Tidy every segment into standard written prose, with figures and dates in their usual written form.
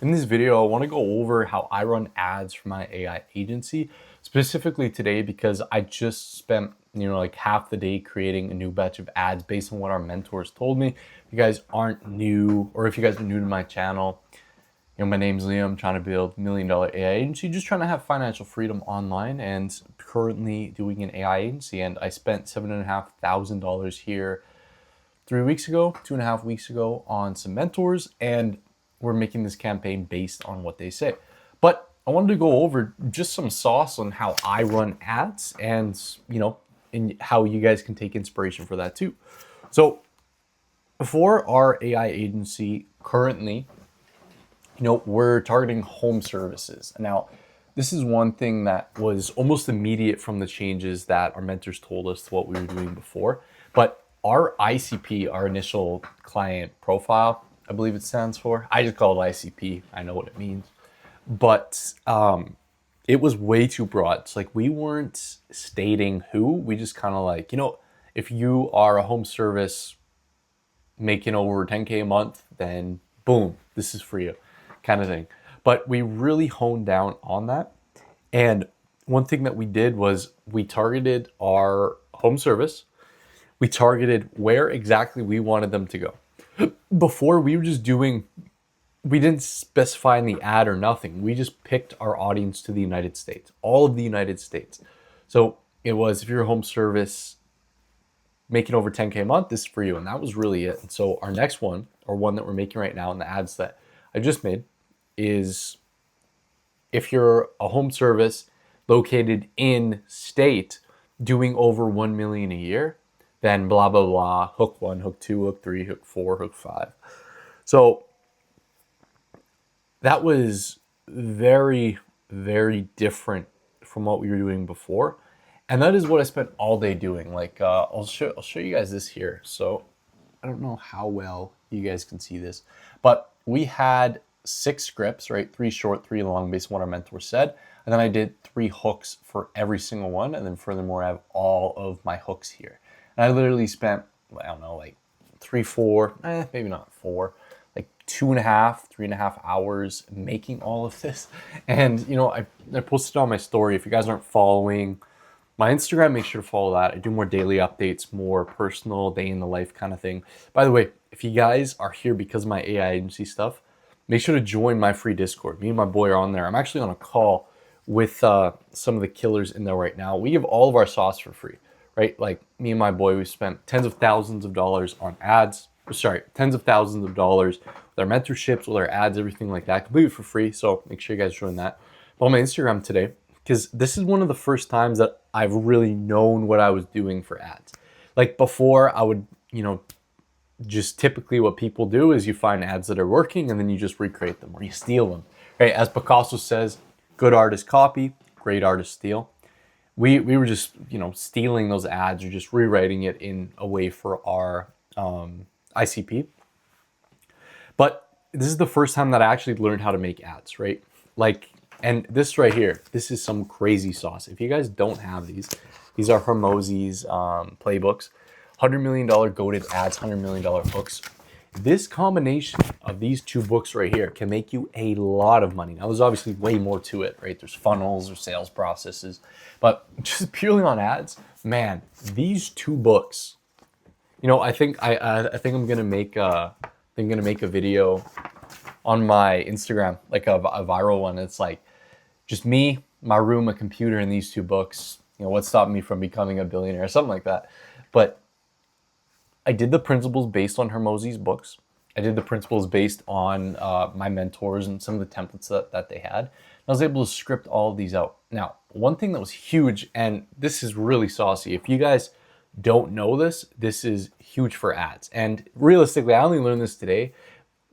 In this video, I want to go over how I run ads for my AI agency, specifically today because I just spent, like half the day creating a new batch of ads based on what our mentors told me. If you guys aren't new, or if you guys are new to my channel, my name's Liam. I'm trying to build $1 million AI agency, just trying to have financial freedom online, and currently doing an AI agency. And I spent $7,500 here 3 weeks ago, 2.5 weeks ago, on some mentors, and we're making this campaign based on what they say. But I wanted to go over just some sauce on how I run ads, and and how you guys can take inspiration for that too. So for our AI agency, currently, we're targeting home services. Now, this is one thing that was almost immediate from the changes that our mentors told us to what we were doing before. But our ICP, our initial client profile, I believe it stands for. I just call it ICP. I know what it means. But it was way too broad. It's like we weren't stating who. We just kind of like, if you are a home service making over 10K a month, then boom, this is for you, kind of thing. But we really honed down on that. And one thing that we did was we targeted our home service. We targeted where exactly we wanted them to go. Before, we were just we didn't specify in the ad or nothing. We just picked our audience to the United States, all of the United States. So it was, if you're a home service making over 10K a month, this is for you. And that was really it. And so our next one, or one that we're making right now in the ads that I just made, is if you're a home service located in state doing over 1 million a year, then blah, blah, blah, hook 1, hook 2, hook 3, hook 4, hook 5. So that was very, very different from what we were doing before. And that is what I spent all day doing. Like, I'll show you guys this here. So I don't know how well you guys can see this, but we had 6 scripts, right? 3 short, 3 long, based on what our mentor said. And then I did 3 hooks for every single one. And then furthermore, I have all of my hooks here. And I literally spent, I don't know, like 3, 4, maybe not 4, like 2.5, 3.5 hours making all of this. And, I posted on my story. If you guys aren't following my Instagram, make sure to follow that. I do more daily updates, more personal, day in the life kind of thing. By the way, if you guys are here because of my AI agency stuff, make sure to join my free Discord. Me and my boy are on there. I'm actually on a call with some of the killers in there right now. We give all of our sauce for free, right? Like me and my boy, we spent tens of thousands of dollars on ads. Tens of thousands of dollars with our mentorships, with our ads, everything like that, completely for free. So make sure you guys join that. But on my Instagram today, because this is one of the first times that I've really known what I was doing for ads. Like before, I would, just typically what people do is you find ads that are working and then you just recreate them or you steal them, right? As Picasso says, good artists copy, great artists steal. We were just, stealing those ads or just rewriting it in a way for our ICP. But this is the first time that I actually learned how to make ads, right? Like, and this right here, this is some crazy sauce. If you guys don't have these are Hormozi's playbooks. $100 million goated ads, $100 million hooks. This combination of these 2 books right here can make you a lot of money. Now, there's obviously way more to it, right? There's funnels or sales processes, but just purely on ads, man, these 2 books. I think I'm gonna make a video on my Instagram, like a viral one. It's like just me, my room, a computer, and these 2 books. What stopped me from becoming a billionaire, something like that. But I did the principles based on Hormozi's books. I did the principles based on my mentors and some of the templates that they had. I was able to script all of these out. Now, one thing that was huge, and this is really saucy. If you guys don't know this, this is huge for ads. And realistically, I only learned this today.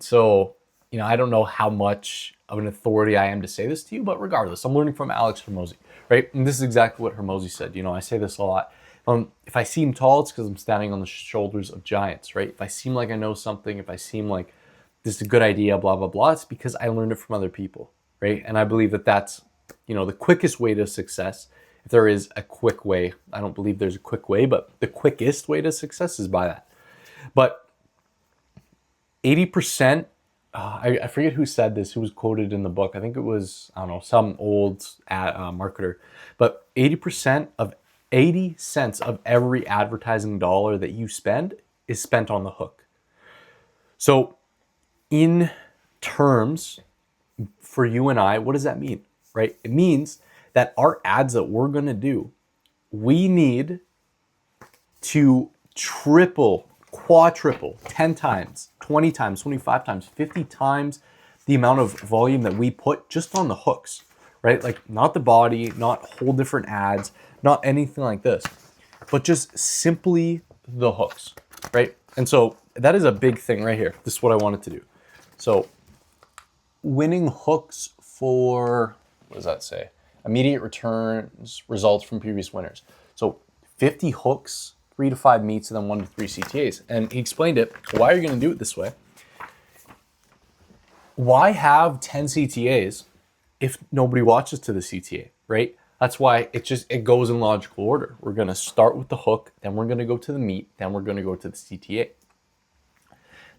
So, I don't know how much of an authority I am to say this to you, but regardless, I'm learning from Alex Hormozi, right? And this is exactly what Hormozi said. I say this a lot. If I seem tall, it's because I'm standing on the shoulders of giants, right? If I seem like I know something, if I seem like this is a good idea, blah, blah, blah, it's because I learned it from other people, right? And I believe that that's, the quickest way to success. If there is a quick way, I don't believe there's a quick way, but the quickest way to success is by that. But 80% I forget who said this, who was quoted in the book. I think it was, I don't know, some old marketer. But 80 cents of every advertising dollar that you spend is spent on the hook. So in terms for you and I, what does that mean, right? It means that our ads that we're going to do, we need to triple, quadruple, 10 times, 20 times, 25 times, 50 times the amount of volume that we put just on the hooks, right? Like not the body, not whole different ads, not anything like this, but just simply the hooks, right? And so that is a big thing right here. This is what I wanted to do. So winning hooks for, what does that say? Immediate returns, results from previous winners. So 50 hooks, 3 to 5 meets, and then 1 to 3 CTAs. And he explained it. Why are you going to do it this way? Why have 10 CTAs if nobody watches to the CTA, right? That's why it goes in logical order. We're going to start with the hook, then we're going to go to the meet, then we're going to go to the CTA.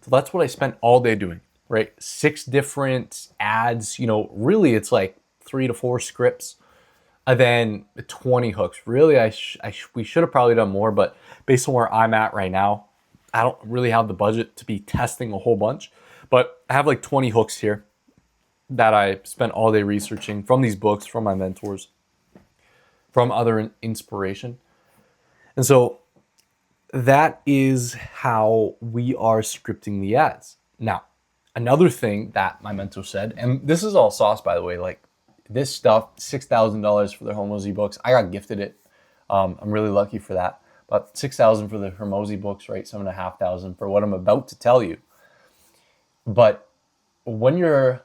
So that's what I spent all day doing, right? 6 different ads, really it's like 3 to 4 scripts, and then 20 hooks. Really, we should have probably done more, but based on where I'm at right now, I don't really have the budget to be testing a whole bunch. But I have like 20 hooks here that I spent all day researching from these books, from my mentors, from other inspiration. And so that is how we are scripting the ads. Now, another thing that my mentor said, and this is all sauce, by the way, like this stuff, $6,000 for the Hormozi books. I got gifted it. I'm really lucky for that. But $6,000 for the Hormozi books, right? $7,500 for what I'm about to tell you. But when you're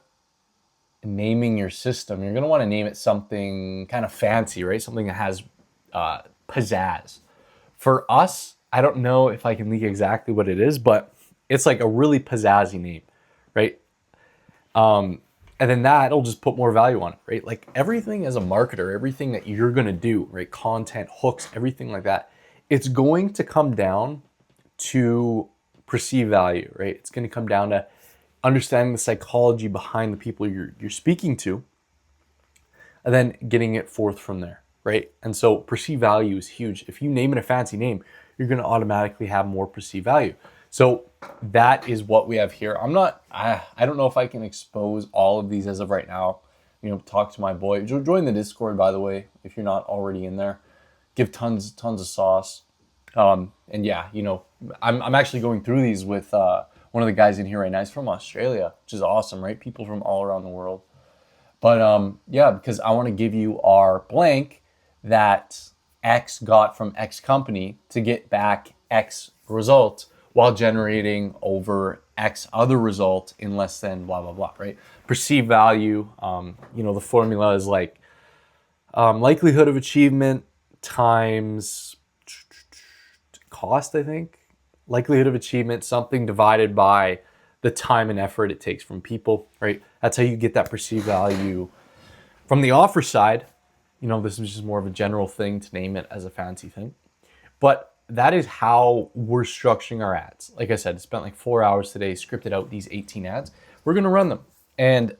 naming your system, you're going to want to name it something kind of fancy, right? Something that has pizzazz. For us, I don't know if I can leak exactly what it is, but it's like a really pizzazzy name, right? And then that'll just put more value on it, right? Like everything as a marketer, everything that you're going to do, right? Content, hooks, everything like that, it's going to come down to perceived value, right? It's going to come down to understanding the psychology behind the people you're speaking to, and then getting it forth from there, right? And so perceived value is huge. If you name it a fancy name, you're going to automatically have more perceived value. So that is what we have here. I don't know if I can expose all of these as of right now. Talk to my boy. Join the Discord, by the way, if you're not already in there. Give tons of sauce. And yeah, I'm actually going through these with one of the guys in here right now. He's from Australia, which is awesome, right? People from all around the world. But yeah, because I want to give you our blank that X got from X company to get back X result while generating over X other result in less than blah, blah, blah, right? Perceived value, the formula is like likelihood of achievement times cost, I think. Likelihood of achievement, something divided by the time and effort it takes from people, right? That's how you get that perceived value. From the offer side, this is just more of a general thing to name it as a fancy thing. But that is how we're structuring our ads. Like I said, I spent like 4 hours today, scripted out these 18 ads. We're going to run them. And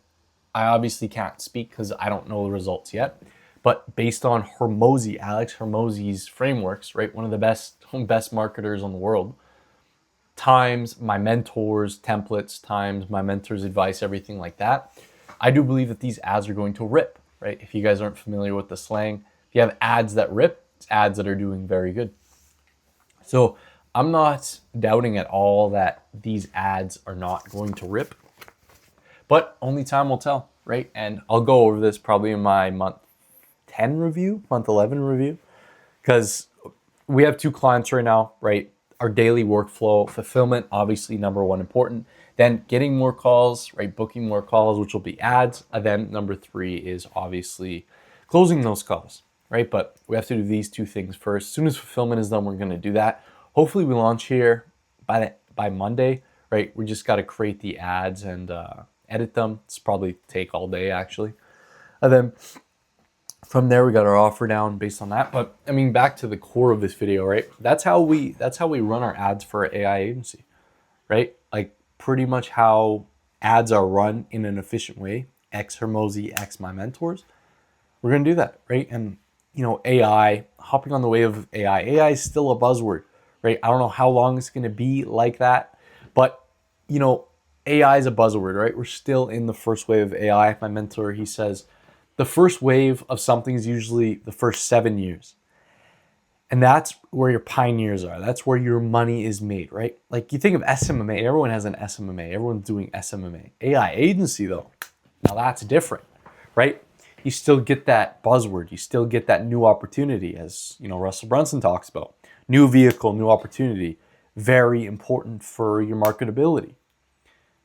I obviously can't speak because I don't know the results yet. But based on Hormozi, Alex Hormozi's frameworks, right? One of the best marketers in the world, times my mentors' templates, times my mentor's advice, everything like that, I do believe that these ads are going to rip, right? If you guys aren't familiar with the slang, if you have ads that rip, it's ads that are doing very good. So I'm not doubting at all that these ads are not going to rip, but only time will tell, right? And I'll go over this probably in my month 10 review, month 11 review, because we have 2 clients right now, right? Our daily workflow, fulfillment, obviously number 1 important. Then getting more calls, right? Booking more calls, which will be ads. And then number 3 is obviously closing those calls, right? But we have to do these 2 things first. As soon as fulfillment is done, we're going to do that. Hopefully we launch here by Monday, right? We just got to create the ads and edit them. It's probably take all day actually. And then from there, we got our offer down based on that. But I mean, back to the core of this video, right? That's how we run our ads for our AI agency, right? Like pretty much how ads are run in an efficient way, X Hormozi, X My Mentors, we're going to do that, right? And, AI, hopping on the wave of AI. AI is still a buzzword, right? I don't know how long it's going to be like that, but, AI is a buzzword, right? We're still in the first wave of AI. My mentor, he says, the first wave of something is usually the first 7 years. And that's where your pioneers are. That's where your money is made, right? Like you think of SMMA, everyone has an SMMA, everyone's doing SMMA. AI agency though, now that's different, right? You still get that buzzword, you still get that new opportunity, as Russell Brunson talks about. New vehicle, new opportunity, very important for your marketability.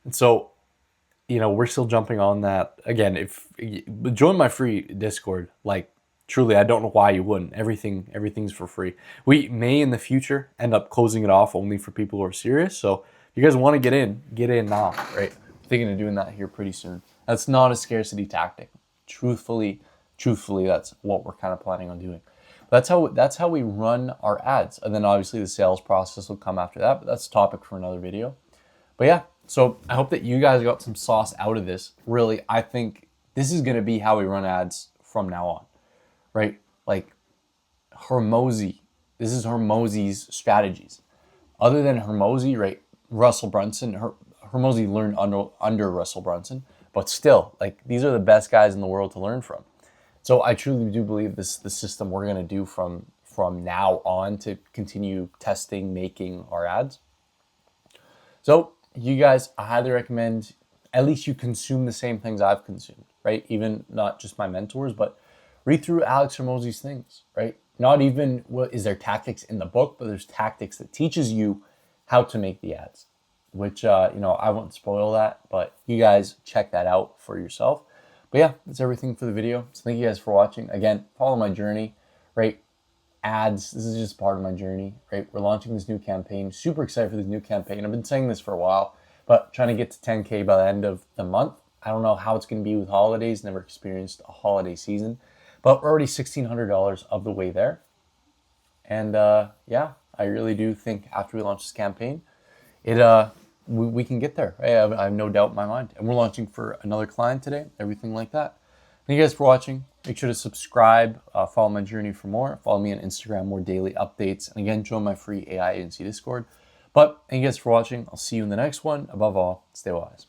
And so, we're still jumping on that. Again, if join my free Discord, like truly, I don't know why you wouldn't. Everything's for free. We may in the future end up closing it off only for people who are serious. So if you guys want to get in now, right? I'm thinking of doing that here pretty soon. That's not a scarcity tactic. Truthfully, that's what we're kind of planning on doing. That's how we run our ads. And then obviously the sales process will come after that, but that's a topic for another video. But yeah, so I hope that you guys got some sauce out of this. Really, I think this is going to be how we run ads from now on, right? Like Hormozi, this is Hormozi's strategies. Other than Hormozi, right? Russell Brunson, Hormozi learned under Russell Brunson, but still, like these are the best guys in the world to learn from. So I truly do believe this the system we're going to do from now on to continue testing, making our ads. So you guys, I highly recommend at least you consume the same things I've consumed, right? Even not just my mentors, but read through Alex Hormozi's things, right? Not even what is there tactics in the book, but there's tactics that teaches you how to make the ads, which, I won't spoil that, but you guys check that out for yourself. But yeah, that's everything for the video. So thank you guys for watching. Again, follow my journey, right? Ads, this is just part of my journey, right? We're launching this new campaign. Super excited for this new campaign. I've been saying this for a while, but trying to get to 10K by the end of the month. I don't know how it's going to be with holidays. Never experienced a holiday season, but we're already $1,600 of the way there. And yeah, I really do think after we launch this campaign, we can get there. Right? I have no doubt in my mind. And we're launching for another client today, everything like that. Thank you guys for watching. Make sure to subscribe, follow my journey for more. Follow me on Instagram, more daily updates. And again, join my free AI agency Discord. But thank you guys for watching. I'll see you in the next one. Above all, stay wise.